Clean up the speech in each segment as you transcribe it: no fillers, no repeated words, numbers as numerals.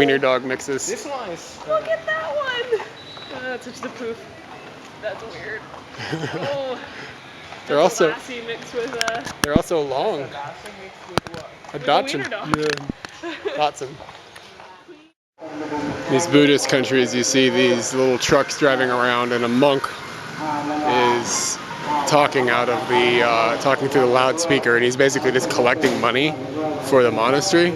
wiener dog mixes. This one is... Look at that one! That's such the poof. That's weird. Oh, They're also lassie mixed with they're also long. A Dachshund. Yeah. Dachshund. These Buddhist countries, you see these little trucks driving around, and a monk is talking talking through the loudspeaker, and he's basically just collecting money for the monastery.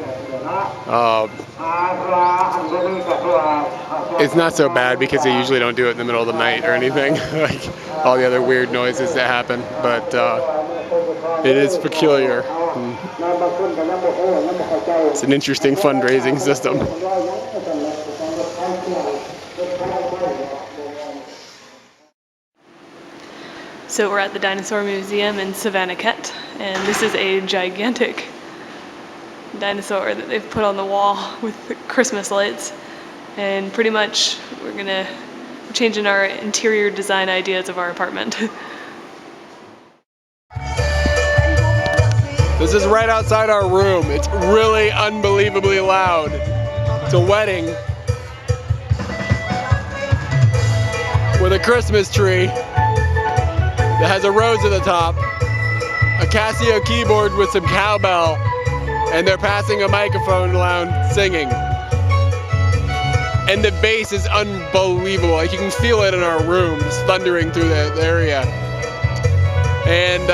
It's not so bad because they usually don't do it in the middle of the night or anything, like all the other weird noises that happen, but it is peculiar. It's an interesting fundraising system. So we're at the Dinosaur Museum in Savannakhet, and this is a gigantic dinosaur that they've put on the wall with the Christmas lights. And pretty much we're changing our interior design ideas of our apartment. This is right outside our room. It's really unbelievably loud. It's a wedding with a Christmas tree that has a rose at the top, a Casio keyboard with some cowbell, and they're passing a microphone around singing. And the bass is unbelievable. Like, you can feel it in our room, just thundering through the area. And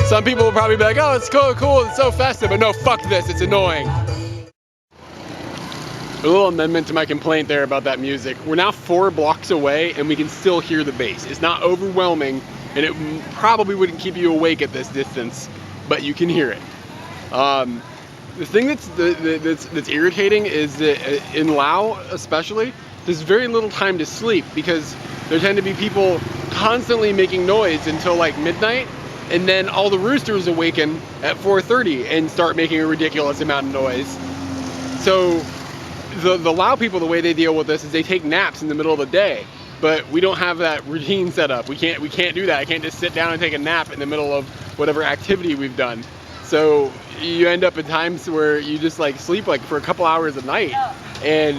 some people will probably be like, oh, it's cool, it's so festive, but no, fuck this, it's annoying. A little amendment to my complaint there about that music. We're now 4 blocks away and we can still hear the bass. It's not overwhelming, and it probably wouldn't keep you awake at this distance, but you can hear it. The thing that's irritating is that in Laos especially, there's very little time to sleep because there tend to be people constantly making noise until like midnight, and then all the roosters awaken at 4:30 and start making a ridiculous amount of noise. So the Lao people, the way they deal with this is they take naps in the middle of the day, but we don't have that routine set up. We can't do that. I can't just sit down and take a nap in the middle of whatever activity we've done. So you end up at times where you just like sleep like for a couple hours a night, and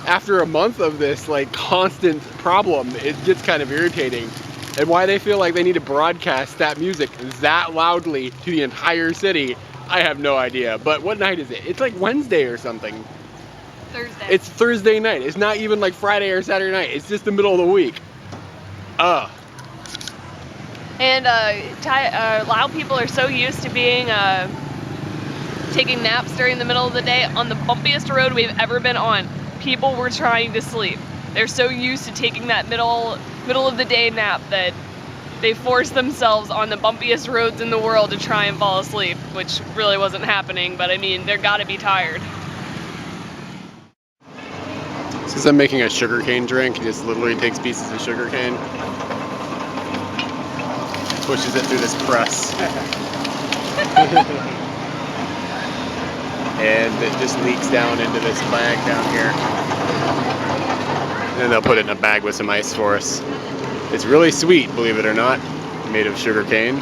after a month of this like constant problem, it gets kind of irritating. And why they feel like they need to broadcast that music that loudly to the entire city, I have no idea. But what night is it? It's like Wednesday or something. Thursday. It's Thursday night. It's not even like Friday or Saturday night. It's just the middle of the week. And Lao people are so used to being taking naps during the middle of the day. On the bumpiest road we've ever been on, people were trying to sleep. They're so used to taking that middle of the day nap that they forced themselves on the bumpiest roads in the world to try and fall asleep, which really wasn't happening, but I mean, they're gotta be tired. Since I'm making a sugarcane drink, he just literally takes pieces of sugarcane, pushes it through this press, and it just leaks down into this bag down here. And then they'll put it in a bag with some ice for us. It's really sweet, believe it or not, made of sugarcane.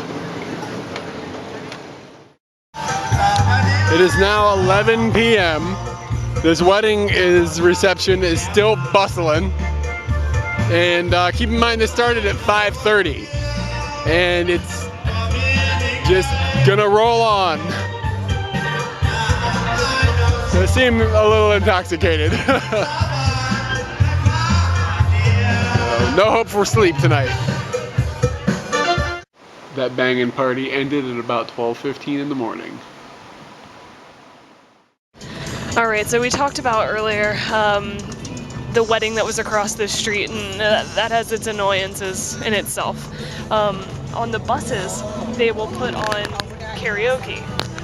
It is now 11 p.m. This wedding reception is still bustling. And keep in mind this started at 5:30. And it's just gonna roll on. So I seem a little intoxicated. No hope for sleep tonight. That banging party ended at about 12:15 in the morning. All right, so we talked about earlier the wedding that was across the street, and that has its annoyances in itself. On the buses, they will put on karaoke,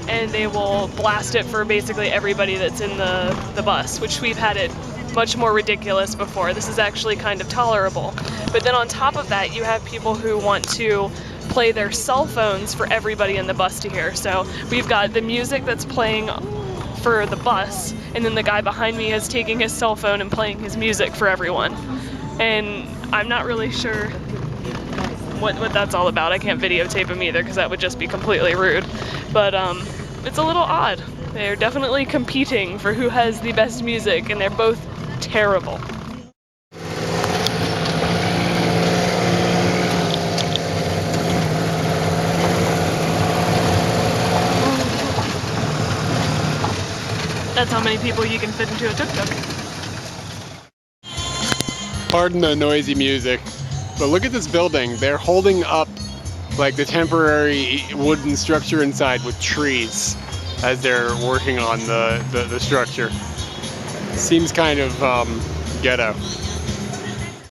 and they will blast it for basically everybody that's in the bus, which we've had it much more ridiculous before. This is actually kind of tolerable. But then on top of that, you have people who want to play their cell phones for everybody in the bus to hear. So we've got the music that's playing for the bus, and then the guy behind me is taking his cell phone and playing his music for everyone. And I'm not really sure what that's all about. I can't videotape him either because that would just be completely rude. But it's a little odd. They're definitely competing for who has the best music, and they're both terrible. That's how many people you can fit into a tuk-tuk. Pardon the noisy music, but look at this building. They're holding up like the temporary wooden structure inside with trees as they're working on the structure. Seems kind of ghetto.